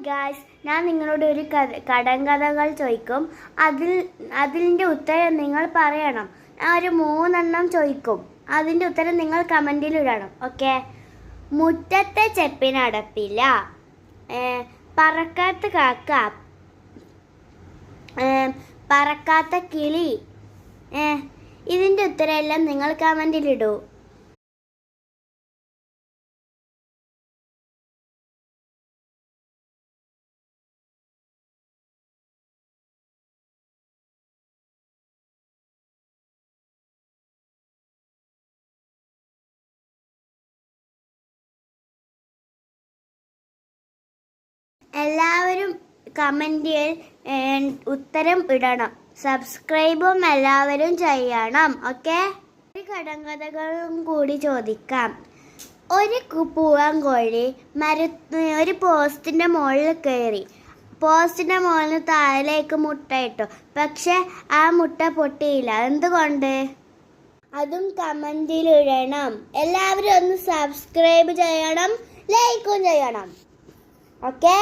Guys, ഞാൻ നിങ്ങളോട് ഒരു കടങ്കഥകൾ ചോദിക്കും. അതിൻ്റെ ഉത്തരം നിങ്ങൾ പറയണം. ഞാൻ ഒരു 3 ചോദിക്കും. അതിൻ്റെ ഉത്തരം നിങ്ങൾ കമൻറ്റിൽ ഇടണം. ഓക്കെ? മുറ്റത്തെ ചെപ്പിനടപ്പില്ല, പറക്കാത്ത കാക്ക, പറക്കാത്ത കിളി. ഇതിൻ്റെ ഉത്തരം എല്ലാം നിങ്ങൾ കമൻറ്റിൽ ഇടൂ. എല്ലാവരും കമൻറ്റിൽ ഉത്തരം ഇടണം. സബ്സ്ക്രൈബും എല്ലാവരും ചെയ്യണം. ഓക്കെ? ഒരു കടങ്കഥകളും കൂടി ചോദിക്കാം. ഒരു പൂവൻകോഴി ഒരു പോസ്റ്റിൻ്റെ മുകളിൽ കയറി. പോസ്റ്റിൻ്റെ മുകളിൽ താഴേക്ക് മുട്ടയിട്ടു. പക്ഷെ ആ മുട്ട പൊട്ടിയില്ല. എന്തുകൊണ്ട്? അതും കമൻറ്റിൽ ഇടണം. എല്ലാവരും ഒന്ന് സബ്സ്ക്രൈബ് ചെയ്യണം, ലൈക്കും ചെയ്യണം. ഓക്കെ?